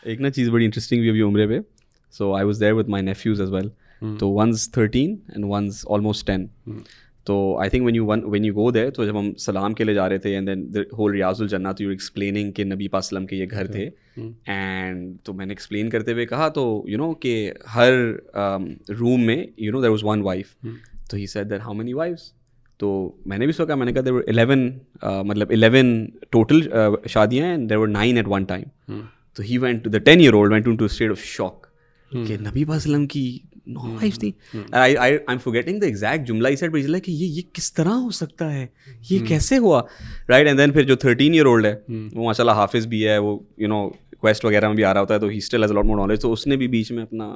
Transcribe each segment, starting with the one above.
एक ना चीज़ बड़ी इंटरेस्टिंग भी अभी उम्रे पे. So I was there with my nephews as well. तो one's 13 and one's almost 10. तो I think when you go there, तो जब हम सलाम के लिए जा रहे थे and then the whole Riyazul जन्नत you were explaining कि नबी पाक सल्लम के ये घर थे. And तो मैंने explain करते हुए कहा तो you know कि हर room में you know there was one wife. तो he said that how many wives? तो मैंने भी सोचा, मैंने कहा there were 11 मतलब 11 total शादियाँ and there were 9 at one time. तो he went to the 10-year-old went into a state of shock कि नबी पाक सल्लम की 9 वाइफ्स थी. I'm forgetting the exact जुमला he said, but he's like ये किस तरह हो सकता है, ये कैसे हुआ, right? And then फिर जो 13-year-old है वो माशाल्लाह हाफिज भी है, वो you know क्वेस्ट वगैरह में भी आ रहा होता है, तो he still has a lot more knowledge. तो उसने भी बीच में अपना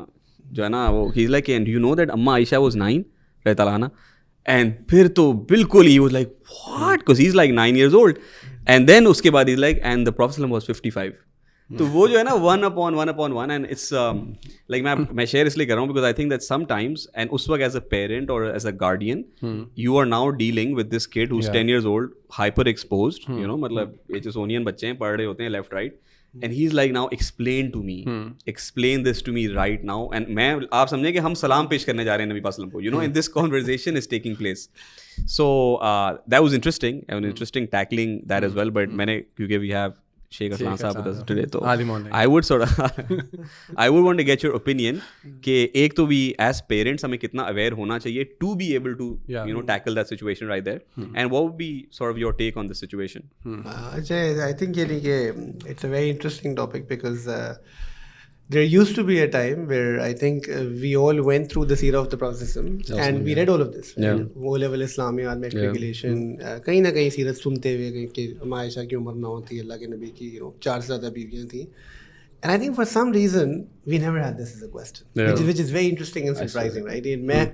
जो है ना वो he's like and you know that अम्मा आयशा was 9 रहता ना. And फिर तो बिल्कुल he was like what, because he's like 9 years old. And then उसके बाद he's like and the Prophet was 55. तो वो जो है ना one upon one and it's like मैं share इसलिए कर रहा हूँ because I think that sometimes and उस वक्त as a parent or as a guardian you are now dealing with this kid who's 10 years old, hyper exposed, you know मतलब एचएसओनियन बच्चे हैं, पढ़ रहे होते हैं left right, and he's like now explain to me, explain this to me right now. And मैं आप समझे कि हम सलाम पेश करने जा रहे हैं नबी पाक सल्लम को, you know, and this conversation is taking place. So that was interesting and interesting tackling that as well. But मैंने क्योंकि we have Sheikh Aslan Saab with us today, तो I would sort of I would want to get your opinion कि एक तो भी as parents हमें कितना aware होना चाहिए to be able to you know tackle that situation right there, and what would be sort of your take on the situation? I think it's a very interesting topic because there used to be a time where I think we all went through the seerah of the Prophet and we read all of this. O-level Islamiyat, matriculation, कहीं ना कहीं सीरत सुनते हुए कि आयशा की उम्र 9 थी, अल्लाह के नबी की 4 से ज़्यादा बीवियाँ थी. And I think for some reason we never had this as a question, which is very interesting and surprising, right? मैं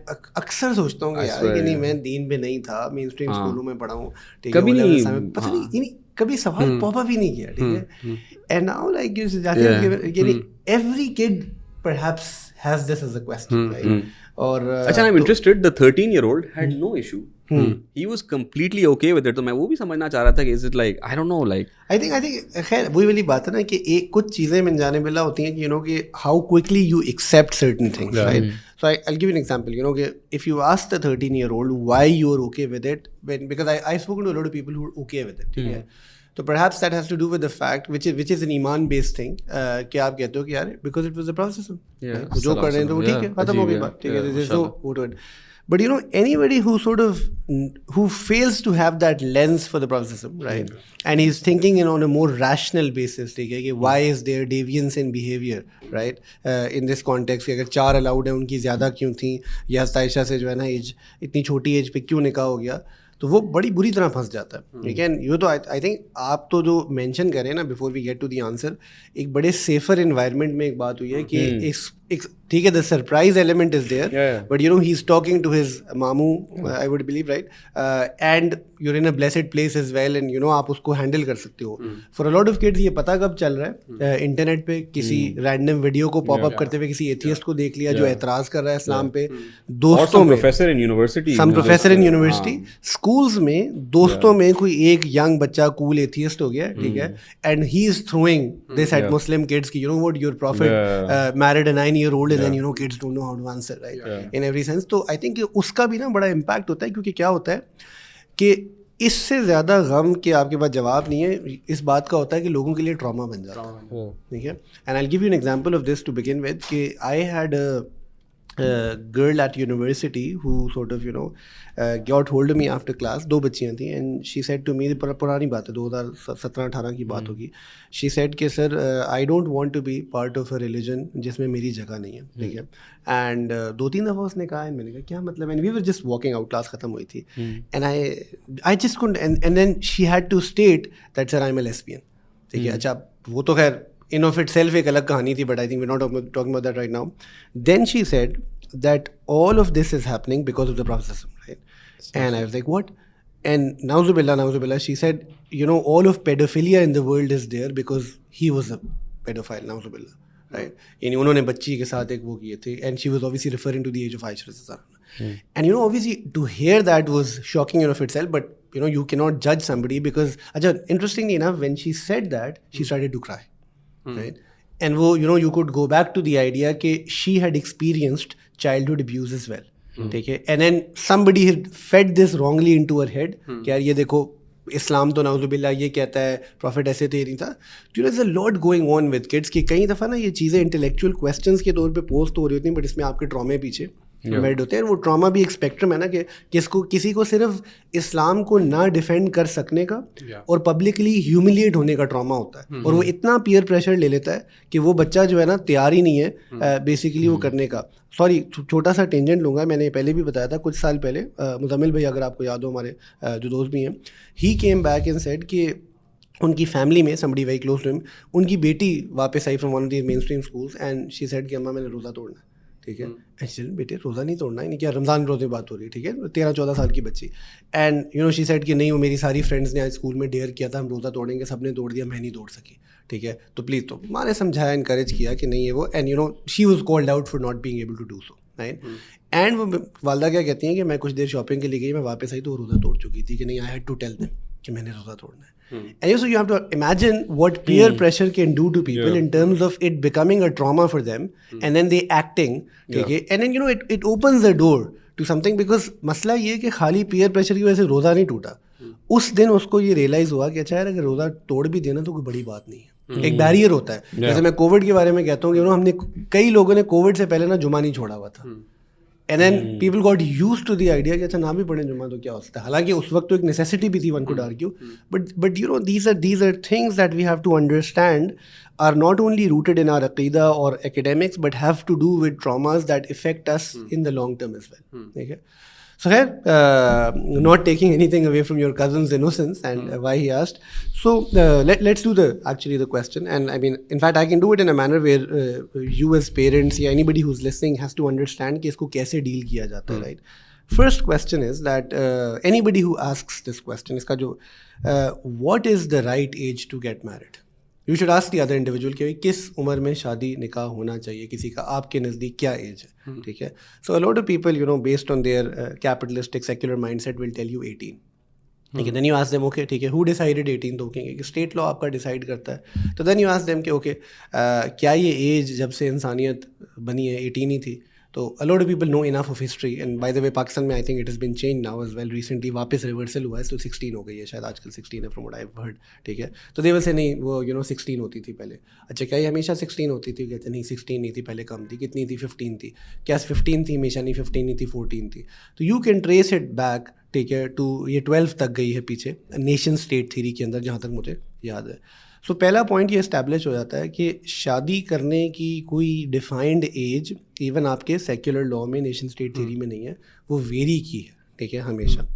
अक्सर सोचता हूँ कि यार कि नहीं मैं दीन पे नहीं था, मेन स्ट्रीम स्कूलों में पढ़ा हूँ, ठीक है, कभी नहीं, पता नहीं कभी सवाल पॉप अप ही नहीं किया, ठीक है. And now like you said, every kid perhaps has this as a question, right? Or अच्छा, I'm interested. The 13-year-old had no issue. He was completely okay with it. तो मैं वो भी समझना चाह रहा था कि is it like I don't know like I think खैर वही वाली बात है ना कि एक कुछ चीज़ें मिल जाने बिल्ला होती हैं कि you know कि how quickly you accept certain things, right? So I'll give you an example. You know कि if you ask the 13-year-old why you're okay with it, because I've spoken to a lot of people who are okay with it, ठीक है. So perhaps that has to do with the fact which is an iman based thing कि आप कहते हो कि यार because it was the Prophet, जो कर रहे हैं तो वो ठीक है, खत्म हो गई बात, ठीक है, there's no vote to it. But you know anybody who who fails to have that lens for the Prophet, right, and he's thinking on a more rational basis, ठीक है, कि why is there deviance in behavior, right, in this context, कि अगर 4 allowed है उनकी ज़्यादा क्यों थी, या आयशा से जो है ना एज इतनी छोटी एज पे क्यों निकाह हो गया, तो वो बड़ी बुरी तरह फंस जाता है. ठीक है, ये तो आई थिंक आप तो जो मेंशन करें ना before we get to the answer, एक बड़े सेफर इन्वायरमेंट में एक बात हुई है कि ठीक है, the surprise element is there, but you know he is talking to his मामू, I would believe, right, and you're in a blessed place as well, and you know आप उसको हैंडल कर सकते हो. For a lot of kids ये पता कब चल रहा है, इंटरनेट पे किसी रैंडम वीडियो को पॉप अप करते हुए किसी एथियस्ट को देख लिया जो एतराज कर रहा है इस्लाम पे, दोस्तों में, some professor in university, schools में दोस्तों में कोई एक यंग बच्चा कूल एथियस्ट हो गया, ठीक है, and he is throwing this at Muslim kids की, you know what, your prophet married a 9-year-old and then you know kids don't know how to answer, right, in every sense. तो I think उसका भी ना बड़ा impact होता है, क्योंकि क्या होता है कि इससे ज़्यादा गम कि आपके पास जवाब नहीं है, इस बात का होता है कि लोगों के लिए ट्रॉमा बन जाता है, ठीक है. And I give you an example of this to begin with कि I had girl at university who sort of you know got hold of me after class. 2 बच्चियाँ थी and she said to me, पुरानी बात है, 2017-18 की बात होगी, she said कि sir I don't want to be part of a religion जिसमें मेरी जगह नहीं है, ठीक है. and 2-3 दफ़ा उसने कहा, मैंने कहा क्या मतलब, and we were just walking out, class ख़त्म हुई थी, and I just couldn't, and then she had to state that sir I'm a lesbian, ठीक है. अच्छा, वो तो खैर in of itself एक अलग कहानी थी, but I think we're not talking about that right now. Then she said that all of this is happening because of the Prophet, right? And I was like, what? And nauzubillah, she said, you know, all of pedophilia in the world is there because he was a pedophile, nauzubillah, right? यानी उन्होंने बच्ची के साथ एक वो किए थे, and she was obviously referring to the age of Aisha. And you know, obviously to hear that was shocking in of itself, but you know, you cannot judge somebody because, interestingly enough, when she said that, she started to cry. Right? And वो you could go back to the idea कि she had experienced childhood abuse as well, ठीक है, and then somebody had fed this wrongly into her head कि यार ये देखो इस्लाम तो नाउजुबिल्ला ये कहता है, प्रॉफिट ऐसे तो ये नहीं था. You know is a lot going on with kids कि कई दफ़ा ना ये चीज़ें इंटेलेक्चुअल क्वेश्चंस के तौर पे पोस्ट हो रही होती हैं, बट इसमें आपके ट्रॉमे पीछे एम्बेड होते हैं. वो ट्रॉमा भी एक स्पेक्ट्रम है ना कि किसी को सिर्फ इस्लाम को ना डिफेंड कर सकने का और पब्लिकली ह्यूमिलिएट होने का ट्रॉमा होता है, और वो इतना पीयर प्रेशर ले लेता है कि वो बच्चा जो है ना तैयार ही नहीं है बेसिकली वो करने का. सॉरी, छोटा सा टेंजेंट लूँगा, मैंने पहले भी बताया था कुछ साल पहले, मुजम्मिल भाई अगर आपको याद हो, हमारे जो दोस्त भी हैं, he came back and said कि उनकी फैमिली में somebody very close to him, उनकी बेटी वापस आई from one of the mainstream schools and she said कि अम्मा मैंने रोज़ा तोड़ना है, ठीक है. एक्चुअली बेटे रोज़ा नहीं तोड़ना है, नहीं क्या रमज़ान रोज़े बात हो रही है, ठीक है, 13-14 साल की बच्ची. And you know she said कि नहीं, वो मेरी सारी फ्रेंड्स ने आज स्कूल में डेयर किया था हम रोज़ा तोड़ेंगे, सबने तोड़ दिया, मैं नहीं तोड़ सकी, ठीक है, तो प्लीज़. तो माँ ने समझाया, इनकरेज किया कि नहीं है वो, and you know she was called out for not being able to do so, right. And वो वालदा क्या कहती हैं कि मैं कुछ देर शॉपिंग के लिए गई, मैं वापस आई तो वो रोज़ा तोड़ चुकी थी कि नहीं, I had to tell them कि मैंने रोज़ा तोड़ना है. And so you have to imagine what peer pressure can do to people in terms of it becoming a trauma for them, and then they acting, okay, and then you know it opens the door to something, because मसला ये है कि खाली peer pressure की वजह से रोज़ा नहीं टूटा, उस दिन उसको ये रियलाइज़ हुआ कि अच्छा यार अगर रोज़ा तोड़ भी देना तो कोई बड़ी बात नहीं है. एक बैरियर होता है. जैसे मैं कोविड के बारे में कहता हूँ कि हमने कई लोगों ने कोविड से पहले ना जुमा नहीं छोड़ा हुआ था, and then people got used to the idea कि अच्छा ना भी पढ़े जुमा तो क्या हो सकता है. हालांकि उस वक्त तो एक नेसेसिटी भी थी, one could argue, but you know these are things that we have to understand are not only rooted in our अकीदा और academics, but have to do with traumas that effect us in the long term as well, ठीक है. So not taking anything away from your cousin's innocence and why he asked. So let's do the question, and I mean, in fact, I can do it in a manner where you as parents या anybody who's listening has to understand कि इसको कैसे deal किया जाता है, right? First question is that anybody who asks this question, इसका जो what is the right age to get married? You should ask the other individual कि किस उम्र में शादी निकाह होना चाहिए किसी का, आपके नज़दीक क्या एज है, ठीक है. So a lot of people, you know, based on their capitalistic secular mindset will tell you 18, ठीक है. Then you ask them, okay, ठीक है, who decided 18? तो कहेंगे कि स्टेट लॉ आपका डिसाइड करता है. तो then you ask them कि okay, क्या ये एज जब से इंसानियत बनी है 18 ही थी? तो a lot of people know enough of history, and by the way Pakistan में I think it has been changed now as well recently, वापस रिवर्सल हुआ है, तो 16 हो गई है शायद आजकल, 16 है from what I've heard, ठीक है. तो they will say नहीं वो you know 16 होती थी पहले. अच्छा क्या ये हमेशा 16 होती थी? कहते नहीं 16 नहीं थी, पहले कम थी. कितनी थी? 15 थी. क्या 15 थी हमेशा? नहीं 15 नहीं थी, 14 थी. तो you can trace it back, ठीक है, टू ये 12 तक गई है पीछे नेशन स्टेट थ्योरी के अंदर, जहाँ तक मुझे याद है. सो पहला पॉइंट ये इस्टेब्लिश हो जाता है कि शादी करने की कोई डिफाइंड एज इवन आपके सेक्युलर लॉ में, नेशन स्टेट थ्योरी में नहीं है, वो वेरी की है, ठीक है, हमेशा.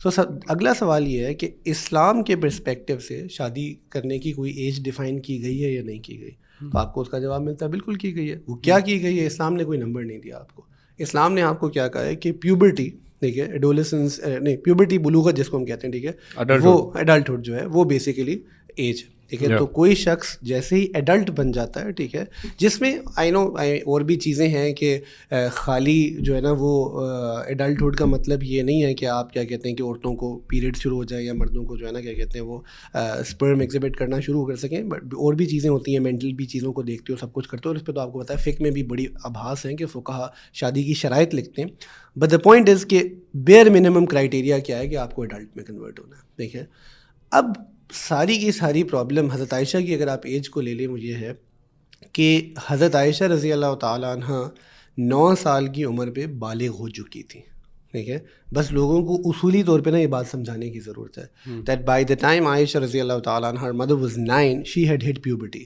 सो अगला सवाल ये है कि इस्लाम के पर्सपेक्टिव से शादी करने की कोई एज डिफ़ाइन की गई है या नहीं की गई. तो आपको उसका जवाब मिलता है बिल्कुल की गई है. वो क्या की गई है? इस्लाम ने कोई नंबर नहीं दिया आपको. इस्लाम ने आपको क्या कहा है कि प्यूबर्टी, ठीक है, एडोलेसेंस नहीं, प्यूबर्टी बुलूगत जिसको हम कहते हैं, ठीक है, वो एडल्टहुड जो है वो बेसिकली एज, ठीक है. तो कोई शख्स जैसे ही एडल्ट बन जाता है, ठीक है, जिसमें आई नो और भी चीज़ें हैं कि खाली जो है ना वो एडल्टहुड का मतलब ये नहीं है कि आप क्या कहते हैं कि औरतों को पीरियड शुरू हो जाए या मर्दों को जो है ना क्या कहते हैं वो स्पर्म एग्जिबिट करना शुरू कर सकें. बट और भी चीज़ें होती हैं, मेंटल भी चीज़ों को देखते हो, सब कुछ करते हो, और इस पर तो आपको पता है फ़िक़्ह में भी बड़ी आभास हैं कि फ़ुक़हा शादी की शराइत लिखते हैं. बट द पॉइंट इज़ कि बेयर मिनिमम क्राइटेरिया क्या है कि आपको एडल्ट में कन्वर्ट होना है, ठीक है. अब सारी की सारी प्रॉब्लम हज़रत आयशा की अगर आप एज को ले लें, मुझे है कि हज़रत आयशा रज़ी अल्लाह ताला अन्हा 9 साल की उम्र पे बालिग हो चुकी थी, ठीक है. बस लोगों को उसूली तौर पे ना ये बात समझाने की ज़रूरत है that by the time Ayesha रज़ी अल्लाह ताला अन्हा her mother was 9 she had hit puberty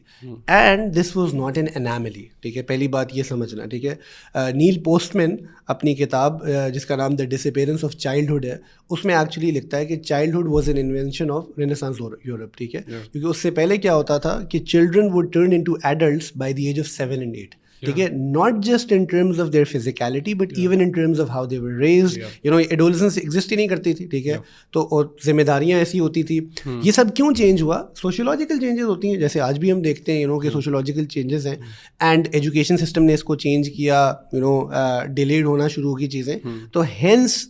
and this was not an anomaly, ठीक है. पहली बात ये समझना, ठीक है. नील पोस्टमैन अपनी किताब जिसका नाम द डिसअपीयरेंस ऑफ चाइल्डहुड है, उसमें एक्चुअली लिखता है कि childhood was an invention of Renaissance Europe, ठीक है. क्योंकि उससे पहले क्या होता था कि children would turn into adults by the age of 7 and 8, ठीक है. Not just in terms of their physicality but even in terms of how they were raised, you know, adolescence exist ही नहीं करती थी, ठीक है. तो और जिम्मेदारियां ऐसी होती थी. ये सब क्यों चेंज हुआ? सोशियोलॉजिकल चेंजेस होती हैं, जैसे आज भी हम देखते हैं, यू नो, कि सोशियोलॉजिकल चेंजेस हैं, एंड एजुकेशन सिस्टम ने इसको चेंज किया, यू नो, डिलेड होना शुरू की चीज़ें. तो hence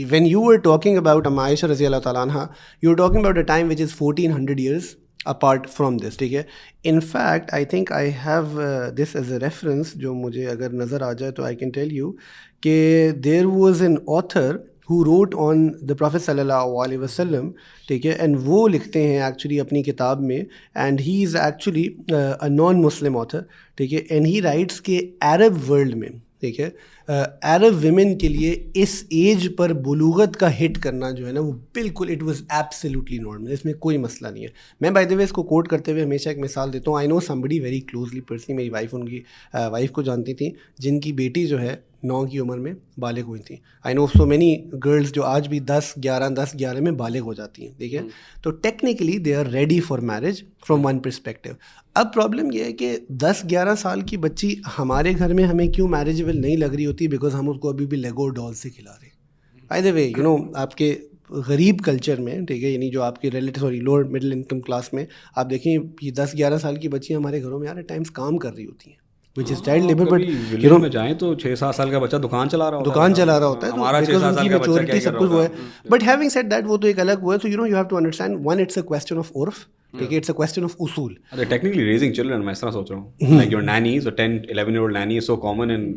when you were talking about Aisha रज़ी अल्लाह ताला अन्हा, you were talking about a time which is 1400 years apart from this, ठीक है. In fact, I think I have this as a reference जो मुझे अगर नज़र आ जाए तो I can tell you कि there was an author who wrote on the Prophet sallallahu alaihi wasallam, ठीक है, and वो लिखते हैं actually अपनी किताब में, and he is actually a non-Muslim author, ठीक है, and he writes कि Arab world में, ठीक है, अरब विमेन के लिए इस एज पर बुलूगत का हिट करना जो है ना वो बिल्कुल इट वाज एब्सोल्युटली नॉर्मल, इसमें कोई मसला नहीं है. मैं बाय द वे इसको कोट करते हुए हमेशा एक मिसाल देता हूँ. I know somebody very closely personally, मेरी वाइफ उनकी वाइफ को जानती थी जिनकी बेटी जो है 9 की उम्र में बालिग हुई थी. I know so many girls जो आज भी 10-11 में बालिग हो जाती हैं, ठीक है. तो technically they are ready for marriage from one perspective. अब प्रॉब्लम ये है कि 10-11 साल की बच्ची हमारे घर में हमें क्यों मैरिजेबल नहीं लग रही होती, बिकॉज हम उसको अभी भी लेगो डॉल से खिला रहे हैं. Bye the way you know आपके गरीब कल्चर में, ठीक है, यानी जो आपके लोअर मिडिल इनकम क्लास में आप देखें ये 10-11 साल की बच्ची हमारे घरों में यार टाइम्स काम कर रही होती हैं, which is child labor. But you no में जाएं तो 6-7 साल का बच्चा दुकान चला रहा होता है, हमारा 6-7 साल का बच्चा सब कुछ वो है. बट हैविंग सेड दैट वो तो एक अलग वो है. So you know you have to understand one, it's a question of उर्फ, ठीक है, इट्स अ क्वेश्चन ऑफ उसूल. अरे टेक्निकली रेजिंग चिल्ड्रन मैं इस तरह सोच रहा हूँ, लाइक योर नैनीज, और 10-11 year old nanny is so common in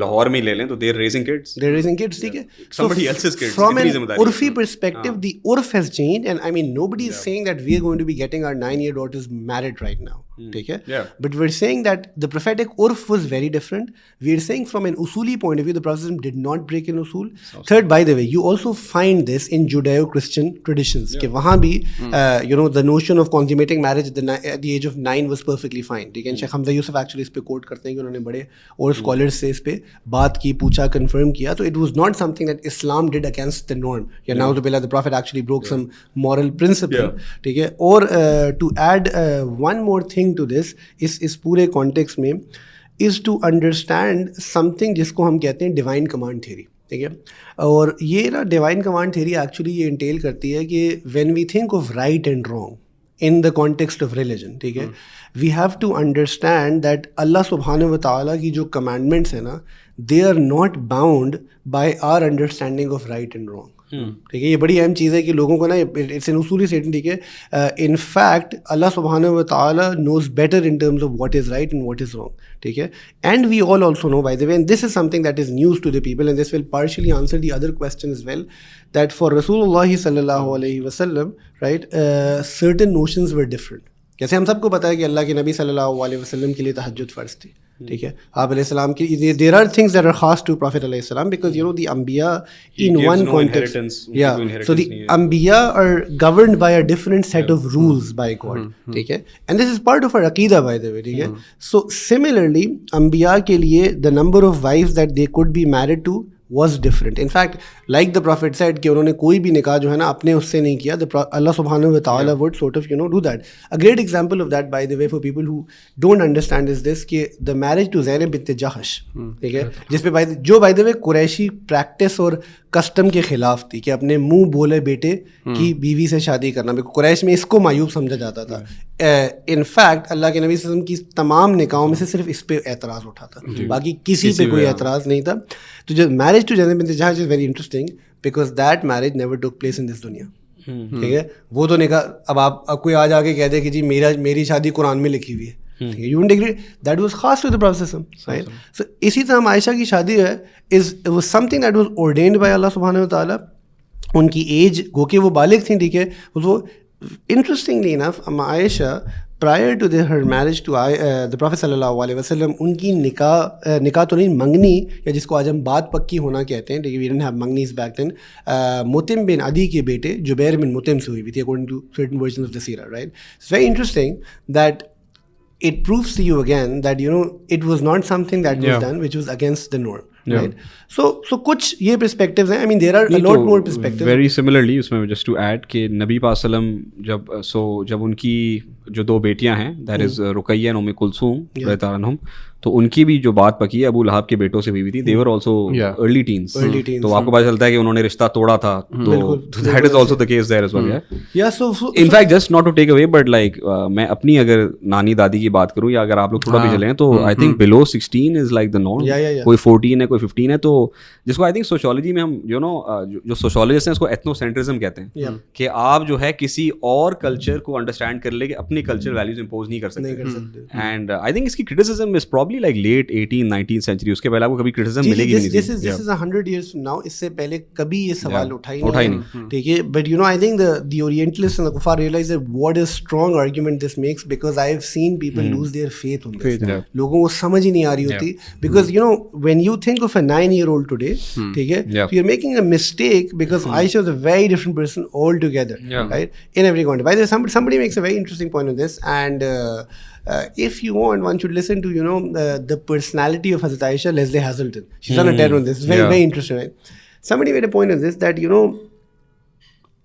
Lahore में ले लें तो they are raising kids, ठीक है. somebody else's kids. From an urfi perspective, the urf has changed, and I mean nobody is saying that we are going to be getting our 9-year daughters married right now, ठीक है. But we're saying that the prophetic urf was very different. We're saying from an usuli point of view the Prophet did not break an usul. Third, by the way, you also find this in Judeo-Christian traditions कि वहाँ भी you know the notion of consummating marriage at the age of 9 was perfectly fine, ठीक है. Sheikh Hamza Yusuf actually इस पे coat करते हैं कि उन्होंने बड़े और स्कॉलर्स से इस पे बात की, पूछा, कंफर्म किया. तो it was not something that Islam did against the norm, या नाउज़ु बिल्लाह the prophet actually broke some moral principle, ठीक है. और to add one more thing to this, इस पूरे कॉन्टेक्स्ट में इज़ टू अंडरस्टैंड समथिंग जिसको हम कहते हैं डिवाइन कमांड थ्योरी, ठीक है. और ये ना डिवाइन कमांड थ्योरी एक्चुअली ये इंटेल करती है कि when we think of right and wrong in the context of religion, ठीक है, we have to understand that Allah subhanahu wa ta'ala की जो commandments है ना, they are not bound by our understanding of right and wrong, ठीक है. ये बड़ी अहम चीज़ है कि लोगों को ना इट्स एन उसूली स्टेटमेंट, ठीक है. इन फैक्ट अल्लाह सुब्हानहू व तआला knows better in terms of what is right and what is wrong, ठीक है. And we all also know by the way, and this is something that is news to the people, and this will partially answer the other question as well, that for रसूलुल्लाह सल्लल्लाहु अलैहि वसल्लम, right, certain notions were different. जैसे हम सबको पता है कि अल्लाह के नबी सल्लल्लाहु अलैहि वसल्लम के लिए तहज्जुद फ़र्ज़ थी, ठीक है. आप अलैहिस्सलाम की there are things that are खास टू प्रॉफिट अलैहिस्सलाम बिकॉज यू नो द अंबिया इन वन कॉन्टेक्स्ट, या सो द अंबिया are governed by a different set of rules by God, ठीक है. And this is part of our अकीदा by the way, ठीक है. सो सिमिलरली अंबिया के लिए the number of wives that they could be married to was different. In fact, like the Prophet said कि उन्होंने कोई भी निकाह जो है ना अपने उससे नहीं किया. Allah subhanahu wa ta'ala would sort of do that. A great example of that, by the way, for people who don't understand is this कि the marriage to Zainab bint Jahsh, ठीक है, जिसपे जो by the way Qureshi practice और custom के खिलाफ थी कि अपने मुंह बोले बेटे की बीवी से शादी करना, बिकॉज कुरैश में इसको मायूब समझा जाता था. इन फैक्ट अल्लाह के नबी सल्लल्लाहु अलैहि वसल्लम की तमाम निकाहों में से सिर्फ इस पे एतराज़ उठा था, बाकी किसी पे कोई एतराज़ नहीं था. तो जो marriage to Zainab bint Jahsh is very interesting because that marriage never took place in this दुनिया, ठीक है. वो तो निकाह अब कोई आज आके कह दे कि जी मेरी शादी कुरान में लिखी हुई है, you wouldn't agree. That was खास to the Prophet, right? So इसी तरह आयशा की शादी है it was something that was ordained by Allah subhanahu wa ta'ala. उनकी एज गो के वो बालिग थी, ठीक है. वो interestingly enough Ayesha prior to her marriage to the Prophet sallallahu alaihi wasallam उनकी निकाह तो नहीं, मंगनी, या जिसको आज हम बात पक्की होना कहते हैं, we didn't have मंगनीज back then, मुतिम बिन अदी के बेटे जुबैर बिन मुतिम से हुई हुई थी according to certain versions of the seerah, right? It's very interesting that it proves to you again that it was not something that was done which was against the norm, right? So कुछ ये perspectives हैं. I mean there are a lot more perspectives. Very similarly उसमें just to add कि नबी पाक सल्लम जब उनकी जो 2 बेटियां हैं, that is रुकैया और उम्मे कुलसूम रज़ियल्लाहु अन्हुम, तो उनकी भी जो बात पकी है अबू लहब के बेटों से हुई थी. they were also early teens. तो आपको पता चलता है कि उन्होंने रिश्ता तोड़ा था. तो that is also the case there as well. Yeah, so in fact just not to take away but like मैं अपनी अगर नानी दादी की बात करूँ, या अगर आप लोग थोड़ा भी चलें तो I think below 16 is like the norm. Yeah. कोई 14 है, कोई 15 है, तो जिसको आई थिंक सोशियोलॉजी में हम जो सोशियोलॉजिस्ट हैं उसको एथनोसेंट्रिज्म कहते हैं, कि आप जो है किसी और कल्चर को अंडरस्टैंड कर ले, अपनी कल्चर वैल्यूज इंपोज नहीं कर सकते. एंड आई थिंक इसकी criticism is probably like late 18th-19th century. उसके पहले आपको कभी क्रिटिसिज्म मिलेगी नहीं. This is 100 years from now. इससे पहले कभी ये सवाल उठा ही नहीं, ठीक है. But I think the Orientalists and the Kuffar realize that what a strong argument this makes, because I have seen people lose their faith on this. लोगों को समझ ही नहीं आ रही होती, because when you think of a 9-year-old today, ठीक है, so you're making a mistake, because Aisha was a very different person altogether, right, in every context. By the way, somebody makes a very interesting point on this, and if you want, one should listen to the personality of Hazrat Aisha, Leslie Hazelton. She's done a TED on this. It's very very interesting, right? Somebody made a point on this that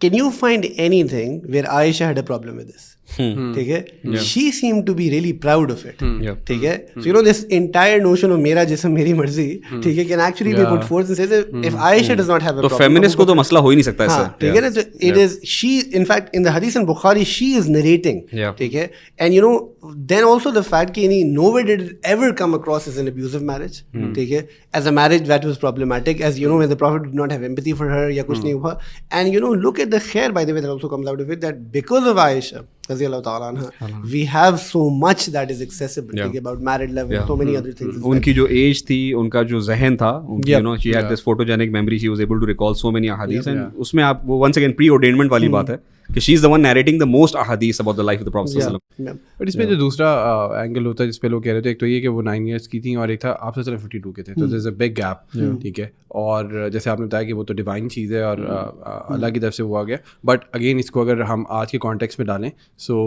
can you find anything where Aisha had a problem with this? ठीक है, she seemed to be really proud of it. ठीक है, so this entire notion of मेरा जिस्म मेरी मर्जी, ठीक है, can actually be put forth and say that if Aisha does not have a problem, तो feminist को तो मसला हो ही नहीं सकता इससे. ठीक है ना, so it is she, in fact in the hadith in Bukhari she is narrating, ठीक है, and then also the fact कि nowhere did it ever come across as an abusive marriage, ठीक है, as a marriage that was problematic, as when the Prophet did not have empathy for her या कुछ नहीं हुआ. And look at the khair, by the way, that also comes out of it, that because of Aisha we have so much that is accessible, ठीक है, about married love and so many other things. उनकी जो as थी, उनका जो जहन था, she had this photogenic memory, she was able to recall so many ahadith, and उसमें आप वो once again pre-ordainment वाली बात है कि she is the one narrating the most ahadith about the life of the Prophet sallallahu alaihi wasallam. But इसमें जो दूसरा एंगल होता है जिस पे लोग कह रहे थे, एक तो ये कि वो 9 years की थी और एक था आप 52 के थे, तो there's a big gap, ठीक है. और जैसे आपने बताया कि वो तो डिवाइन चीज़ है और अल्लाह की तरफ से हुआ गया. बट अगेन इसको अगर हम आज के कॉन्टेक्स्ट में डालें, सो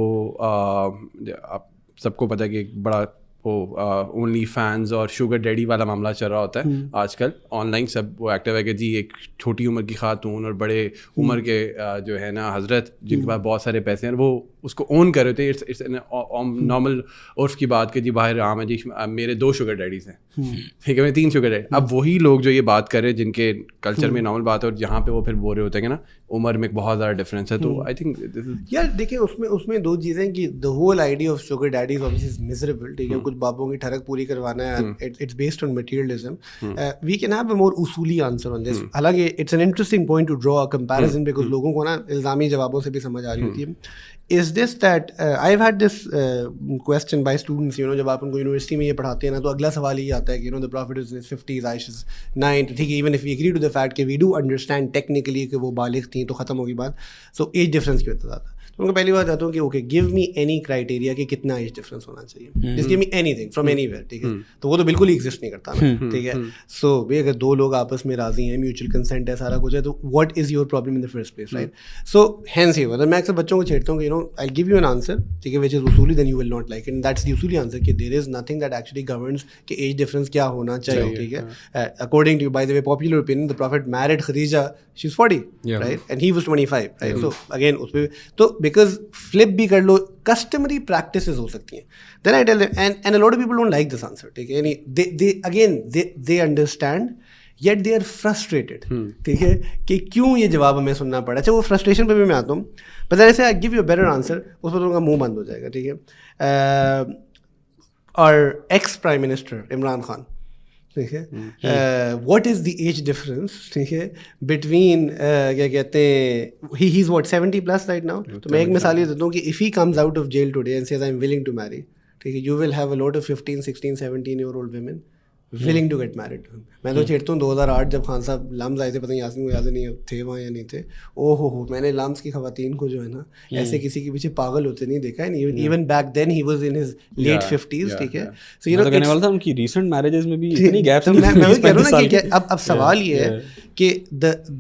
आप सबको पता है कि एक बड़ा ओनली फैंस और शुगर डैडी वाला मामला चल रहा होता है आजकल ऑनलाइन. सब वो एक्टिव है कि जी एक छोटी उम्र की खातून और बड़े उम्र के जो है ना हजरत जिनके पास बहुत सारे पैसे हैं, वो उसको ओन कर रहे थे. इट्स नॉर्मल उर्फ की बात कि जी बाहर आम है जी मेरे 2 शुगर डैडीज़ हैं, ठीक है, मेरे 3 शुगर डैडी. अब वही लोग जो ये बात कर रहे हैं जिनके कल्चर में नॉर्मल बात है, और जहाँ पे वो फिर बोल रहे होते हैं कि ना उम्र में बहुत ज़्यादा डिफरेंस है. तो आई थिंक यार देखिए उसमें 2 चीज़ें कि the whole idea of sugar daddies obviously is miserable, ठीक है, कुछ बाबों की ठरक पूरी करवाना है, it's based on materialism. We can have a more उसूली आंसर ऑन दिस. हालांकि it's an interesting point to draw a comparison, because लोगों को ना इल्ज़ामी जवाबों से भी समझ आ रही होती है. Is this that I've had this question by students, जब आप उनको यूनिवर्सिटी में ये पढ़ाते हैं ना, तो अगला सवाल ये आता है कि the Prophet is in his 50s, Aisha's 9, ठीक है, even if we agree to the fact कि we do understand technically कि वो बालिग थी, तो ख़त्म होगी बात. So एज डिफरेंस क्यों होता था? तो उनको पहली बात आता हूँ कि okay give me any criteria कि कितना एज डिफरेंस होना चाहिए, just give me anything from anywhere, ठीक है, तो वो तो बिल्कुल ही एग्जिस्ट नहीं करता ना, ठीक है. सो भाई अगर 2 लोग आपस में राजी हैं, म्यूचुअल कंसेंट है, सारा कुछ है, तो what is your problem in the first place, right? So hence ही मैं अक्सर बच्चों को छेड़ता हूँ कि I give you an answer, ठीक है, विच इज उसूली, then you will not like it. That's the उसूली आंसर कि there is nothing that actually governs कि एज डिफरेंस क्या होना चाहिए, ठीक है. According to by the way popular opinion, the prophet married Khadija, she is 40, right, and he was 25, right. So again उस पे तो बिकॉज फ्लिप भी कर लो, कस्टमरी प्रैक्टिसेस हो सकती हैं. Then I tell them and a lot of people don't like this answer, ठीक है, यानी they understand yet they are frustrated, ठीक है, कि क्यों ये जवाब हमें सुनना पड़ा. अच्छा वो फ्रस्ट्रेशन पे भी मैं आता हूँ, पर जैसे आई give you a better answer, उस पर उनका मुंह बंद हो जाएगा, ठीक है. और ex prime minister Imran Khan, ठीक है, what is the age difference, ठीक है, बिटवीन क्या कहते हैं, he is what 70+ right now. तो मैं एक मिसाल ये देता हूँ कि if he comes out of jail today and says I am willing to marry, ठीक है, you will have a lot of 15, 16, 17-year-old women willing to get married. मैं तो छेड़ता हूँ 2008 जब खान साहब लम्स आए थे, पता नहीं यासीन को याद नहीं थे वहाँ या नहीं थे, ओहो मैंने लम्स की खवातीन को जो है ना ऐसे किसी के पीछे पागल होते नहीं देखा है. Even back then he was in his late 50s, ठीक है. सो यू नो कहने वाला था उनकी रीसेंट मैरिजेस में भी इतनी गैप्स नहीं. मैं वही कह रहा हूँ ना कि अब सवाल ये है कि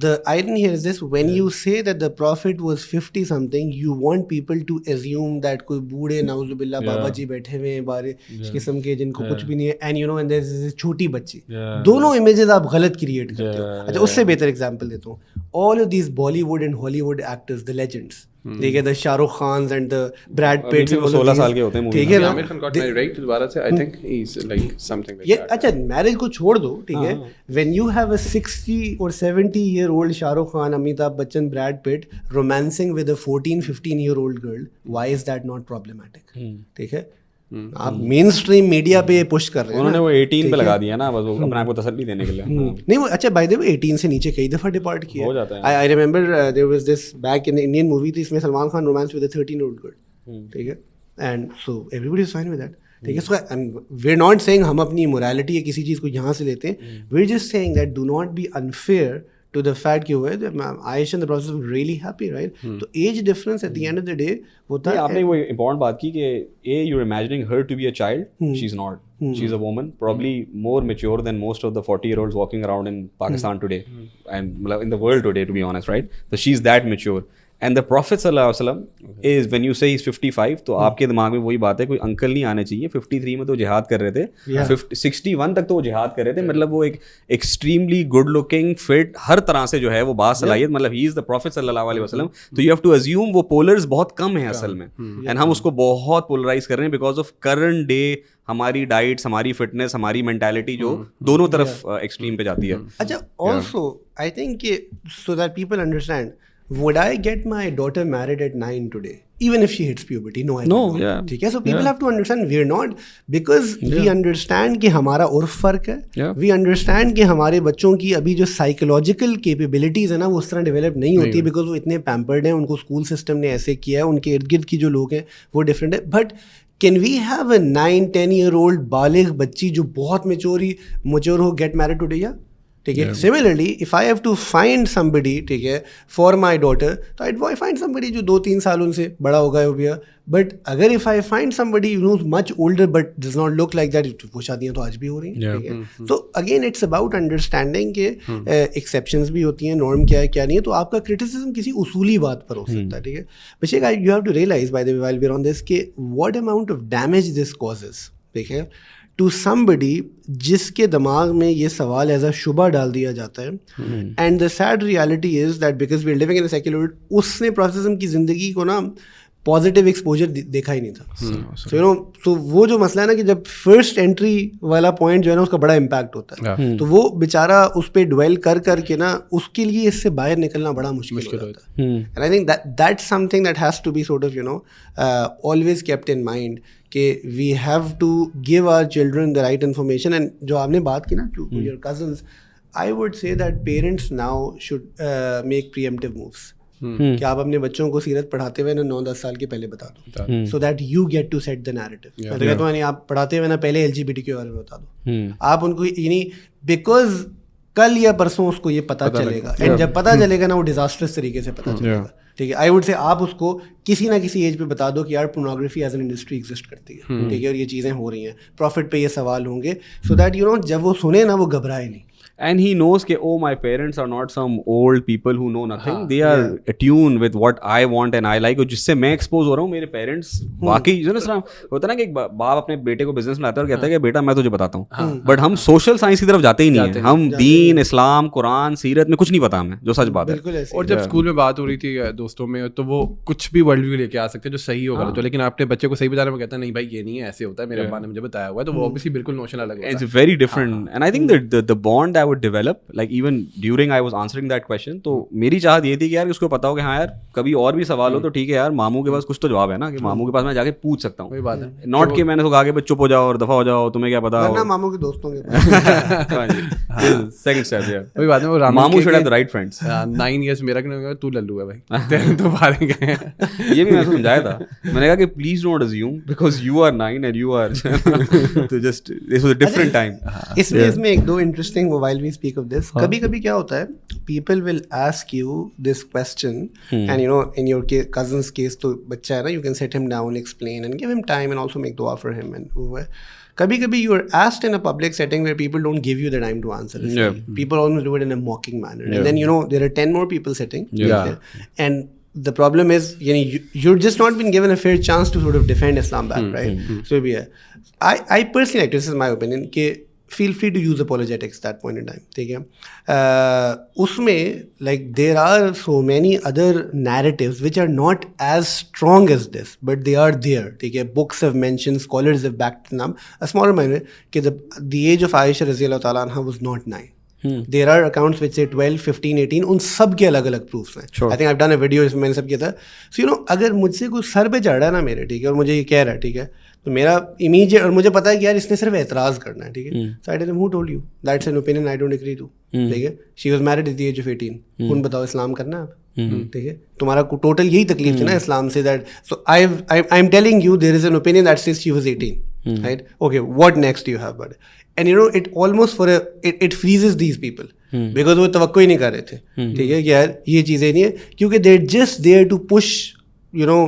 the irony here is this, when you say that the prophet was 50 something, you want people to assume that कोई बूढ़े नाउजुबिल्ला बाबा जी बैठे हुए हैं बारे किस्म के जिनको कुछ भी नहीं है, and and there's this छोटी बच्ची. दोनों इमेजेस आप गलत क्रिएट करते हो. अच्छा उससे बेहतर एग्जांपल देता हूँ, all of these Bollywood and Hollywood actors, the legends, ठीक है, the Shahrukh Khan and the Brad Pitt, 16 साल के होते हैं, ठीक है ना. Aamir Khan got married right दोबारा से, I think he is like something like that. अच्छा मैरिज को छोड़ दो, ठीक है, when you have a 60 or 70-year-old Shahrukh Khan, Amitabh Bachchan, Brad Pitt romancing with a 14, 15-year-old girl, why is that not problematic, ठीक है. आप मेन स्ट्रीम मीडिया पे पुश कर रहे हैं। उन्होंने वो 18 पे लगा दिया ना, बस वो अपने आप को तसल्ली देने के लिए। नहीं वो अच्छा बाय द वे 18 से नीचे कई दफा डिपार्ट किया हो जाता है। I remember there was this back in Indian movie थी, इसमें Salman Khan romance with a 13-year-old girl, ठीक है, and so everybody is fine with that, ठीक है। So we are not saying हम अपनी मोरालिटी या किसी चीज़ को यहाँ से लेते हैं, we are just saying that do not be unfair to the fact कि हुआ है Aisha in the process of really happy, right? तो age difference at the end of the day होता है। आपने वो इम्पोर्टेंट बात की कि you're imagining her to be a child, she's not. She's a woman, probably more mature than most of the 40-year-olds walking around in Pakistan today and in the world today, to be honest, right? So she's that mature. And the Prophet sallallahu alaihi wasallam is, when you say he's 55, तो आपके दिमाग में वही बात है, कोई uncle नहीं आने चाहिए। 53 में तो जिहाद कर रहे थे, 61 तक तो वो जिहाद कर रहे थे, मतलब वो एक एक्सट्रीमली गुड लुकिंग फिट हर तरह से जो है वो बासलाहियत, मतलब ही इज द प्रॉफिट सल्लल्लाहु अलैहि वसल्लम। तो यू हैव टू अज्यूम वो पोलर्स बहुत कम है असल में, एंड हम उसको बहुत पोलराइज कर रहे हैं बिकॉज ऑफ करंट डे हमारी डाइट्स, हमारी फिटनेस, हमारी मेंटालिटी जो दोनों तरफ एक्सट्रीम पे जाती है। अच्छा, also I think so that people understand, would I get my daughter married at 9 today even if she hits puberty? No, I don't know. ठीक है, so people have to understand we're not, because we understand कि हमारा उर्फ फर्क है, we understand कि हमारे बच्चों की अभी जो साइकोलॉजिकल कैपेबिलिटीज है ना वो उस तरह डेवलप नहीं होती है, बिकॉज वो इतने पैम्पर्ड हैं, उनको स्कूल सिस्टम ने ऐसे किया है, उनके इर्द गिर्द की जो लोग हैं वो डिफरेंट है। But can we have a 9-10-year-old बालिग बच्ची जो बहुत मेच्योर हो गेट मैरिड टुडे? या ठीक है। Similarly if I have to find somebody, ठीक है, फॉर माई डॉटर, तो आई फाइंड समबडी जो 2-3 साल उनसे बड़ा हो गया हो गया। बट अगर if I find somebody you know much older but does not look like that, वो शादियाँ तो आज भी हो रही हैं, ठीक है। तो अगेन इट्स अबाउट अंडरस्टैंडिंग के एक्सेप्शंस भी होती हैं, नॉर्म क्या है क्या नहीं है। तो आपका क्रिटिसिज्म किसी उसूली बात पर हो सकता है, ठीक है। Abhishek, you have to realise by the way while we are on this के what amount of damage this causes, ठीक है, टू समबडी जिसके दिमाग में ये सवाल एज अ शुबा डाल दिया जाता है। And the sad reality is that because we are living in a secular world, उसने प्रोसेसिज्म की ज़िंदगी को ना पॉजिटिव एक्सपोजर देखा ही नहीं था। सो यू नो, तो वो जो मसला है ना कि जब फर्स्ट एंट्री वाला पॉइंट जो है ना उसका बड़ा इम्पैक्ट होता है, तो वो बेचारा उस पर ड्वेल कर करके ना उसके लिए इससे बाहर निकलना बड़ा मुश्किल होता है। And I think that's something that has to be sort of you know always kept in mind कि we have to give our children the right information. And जो आपने बात की ना to your cousins, I would say that parents now should make preemptive moves, कि आप अपने बच्चों को सीरत पढ़ाते हुए ना 9-10 साल के पहले बता दो, so that you get to set the narrative. मैं तो कहता हूँ आप पढ़ाते हुए ना पहले LGBT के बारे में बता दो, आप उनको यानी, बिकॉज कल या परसों उसको ये पता चलेगा, एंड जब पता चलेगा ना वो डिजास्टर्स तरीके से पता चलेगा, ठीक है। आई वुड से आप उसको किसी ना किसी एज पे बता दो कि यार pornography as an industry exist करती है, ठीक है, और ये चीज़ें हो रही हैं, प्रॉफिट पे ये सवाल होंगे, सो दैट यू नो जब वो सुने ना वो घबराए नहीं। And he knows कि oh my parents are not some old people who know nothing, they are attuned with what I want and I like, और जिससे मैं एक्सपोज हो रहा हूँ मेरे पेरेंट्स वाकई जो ना होता है ना कि एक बाप अपने बेटे को बिजनेस में लाता है और कहता है कि बेटा मैं तुझे बताता हूँ, बट हम सोशल साइंस की तरफ जाते ही नहीं है, हम दीन, इस्लाम, कुरान, सीरत में कुछ नहीं पता हमें, जो सच बात है। और जब स्कूल में बात हो रही थी दोस्तों में, तो वो कुछ भी वर्ल्ड व्यू लेके आ सकते हैं जो सही होगा, तो लेकिन आपने बच्चे को सही बताने में कहता है नहीं भाई ये नहीं है, ऐसे होता है, मेरे अब्बा ने मुझे बताया हुआ है, तो वो ऑब्वियसली बिल्कुल नोशन अलग है। It's very different, and I think that the bond I would develop, like even during I was answering that question, तो मेरी चाहत ये थी कि यार उसको पता हो कि हाँ यार कभी और भी सवाल हो तो ठीक है यार, मामू के पास कुछ तो जवाब है ना, कि मामू के पास मैं जाके पूछ सकता हूँ। वही बात है, नॉट कि मैंने तो कहा कि चुप हो जाओ और दफा हो जाओ, तुम्हें क्या पता हो, मामू के दोस्तों के सेकंड स्टेप यार, वही बात है, वो मामू should have the right friends. 9 years मेरा क्यों, तू लल्लू है भाई, तेरे तो बारे गए। ये भी मैंने समझाया था, मैंने कहा कि please don't assume because you are 9 and you are तो just this was a different time. इसमें एक दो interesting, while we speak of this, कभी-कभी क्या होता है, people will ask you this question, and you know in your cousin's case तो बच्चा है ना, you can sit him down, explain and give him time and also make dua for him, and कभी-कभी you are asked in a public setting where people don't give you the time to answer. People always do it in a mocking manner, and then you know there are 10 more people sitting, and the problem is you're just not been given a fair chance to sort of defend Islam back, right? So I personally like, this is my opinion, कि feel free to use apologetics that point in time, ठीक है। उसमें like there are so many other narratives which are not as strong as this, but they are there, ठीक है। Books have mentioned, scholars have backed them, a smaller minor, कि the age of Aisha रज़ियल्लाहु ताला अन्हा was not 9. There are accounts which say 12, 15, 18, उन सब के अलग अलग प्रूफ्स हैं। I think I've done a video इसमें मैंने सब किया था। So you know अगर मुझसे कोई सर पे चढ़ रहा है ना मेरे, ठीक है, और मुझे ये कह रहा है, ठीक है, तो मेरा इमीडिएट, और मुझे पता है कि यार इसने सिर्फ एतराज़ करना है, ठीक है. So I tell him, who told you that's an opinion I don't agree to, ठीक है. She was married at the age of 18. उन बताओ इस्लाम करना है आप, ठीक है. तुम्हारा टोटल यही तकलीफ थी ना इस्लाम से, that so I am telling you there is an opinion that says she was 18, right. Okay, what next you have, but and you know it almost for it freezes these people because वो तवक्को ही नहीं कर रहे थे, ठीक है, कि यार ये चीज़ें नहीं है, क्योंकि they are just there to push, you know,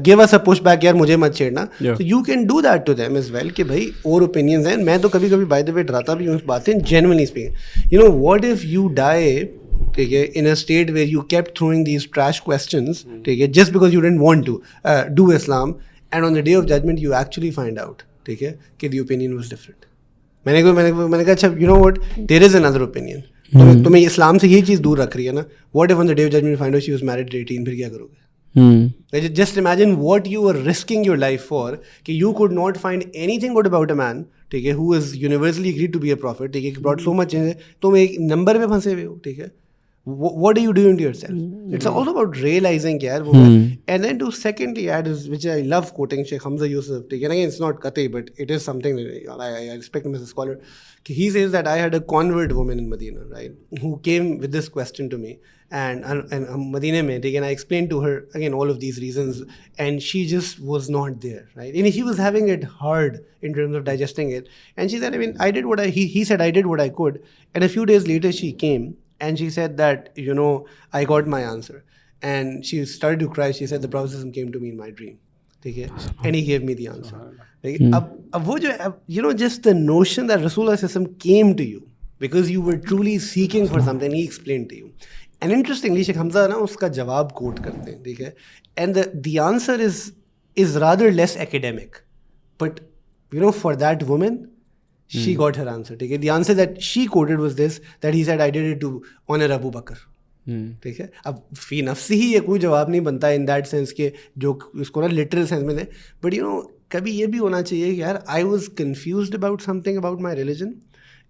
give us a pushback, यार मुझे मत छेड़ना. So you can do that to them as well, कि भाई और opinions हैं. मैं तो कभी कभी by the way डराता भी हूँ इस बात से, genuinely speaking. You know, what if you die, ठीक है, in a state where you kept throwing these trash questions, ठीक है, just because you didn't want to do Islam, and on the day of judgment you actually find out, ठीक है, कि the opinion was different. मैंने कहा अच्छा, you know what, there is another opinion. तुम्हें इस्लाम से यही चीज़ दूर रख रही है ना. What if on the day of judgment you find out she was married at 18, फिर क्या करोगे? Just imagine what you were risking your life for, कि you could not find anything good about a man, ठीक है, who is universally agreed to be a prophet, ठीक है, brought so much change. तुम एक नंबर पे फंसे हुए हो, ठीक है. What are you doing to yourself? It's also about realizing कि यार वो, and then to secondly add, which I love quoting Sheikh Hamza Yusuf, ठीक है, again it's not Qat'i but it is something that I respect him as a scholar. He says that I had a convert woman in Medina, right, who came with this question to me, and Medina mein, and I explained to her again all of these reasons, and she just was not there, right, and she was having it hard in terms of digesting it, and she said, I mean, I did what he said I did what I could, and a few days later she came and she said that, you know, I got my answer, and she started to cry. She said the Prophet came to me in my dream, ठीक है, and he gave me the answer. अब वो जो, you know, just the notion that Rasulullah came to you because you were truly seeking for something, he explained to you. And interestingly, Sheikh Hamza ना उसका जवाब coat करते हैं, ठीक है, and the answer is rather less academic, but you know, for that woman, she got her answer, ठीक है. The answer that she quoted was this, that he said I did it to honor Abu Bakr, ठीक है. अब फी नफ्सी ही ये कोई जवाब नहीं बनता इन दैट सेंस के जो उसको ना लिटरल सेंस में दे, बट यू नो कभी ये भी होना चाहिए कि यार I was confused about something about my religion,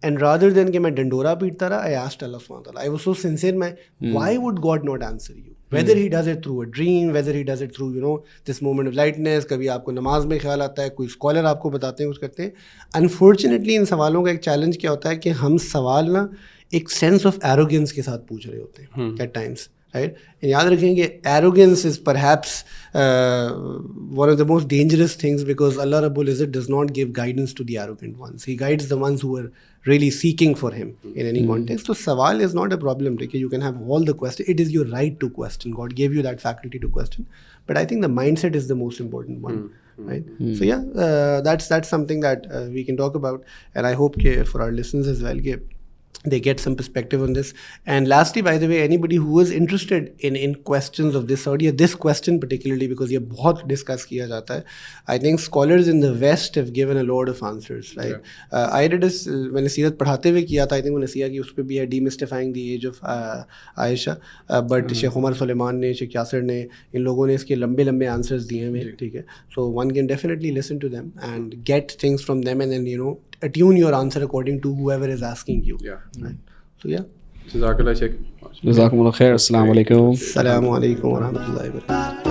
and rather than कि मैं डंडोरा पीटता रहा, I asked Allah subhanahu wa ta'ala, I was so sincere, why would God not answer you? Whether he does it through a dream, whether he does it through, you know, this moment of lightness, कभी आपको नमाज में ख्याल आता है, कोई scholar आपको बताते हैं, कुछ करते हैं. अनफॉर्चुनेटली इन सवालों का एक चैलेंज क्या होता है कि हम सवाल ना एक सेंस ऑफ एरोगेंस के साथ पूछ रहे होते हैं एट टाइम्स, राइट. याद रखें कि arrogance is perhaps one of the most dangerous things, because Allah Rabbul Izzat does not give guidance to the arrogant ones. He guides the ones who are really seeking for him in any context. So sawal is not a problem. You can have all the questions. It is your right to question. God gave you that faculty to question. But I think the mindset is the most important one. Right? So yeah, that's something that we can talk about, and I hope for our listeners as well, they get some perspective on this. And lastly, by the way, anybody who is interested in questions of this sort, this question particularly, because ये बहुत discuss किया जाता है, I think scholars in the West have given a lot of answers, right? Yeah. I did this मैंने सीरत पढ़ाते हुए किया था. I think मैंने किया कि उस पर भी है demystifying the age of Aisha, but Sheikh Umar Suleman ने, शेख यासिर ने, इन लोगों ने इसके लंबे लंबे आंसर्स दिए हैं, ठीक है. So one can definitely listen to them and get things from them, and then, you know, attune your answer according to whoever is asking you. Right. So yeah. Jazakallah Sheikh. Jazakumullah khair. Assalamu alaikum. Assalamu alaikum wa rahmatullahi wa barakatuh.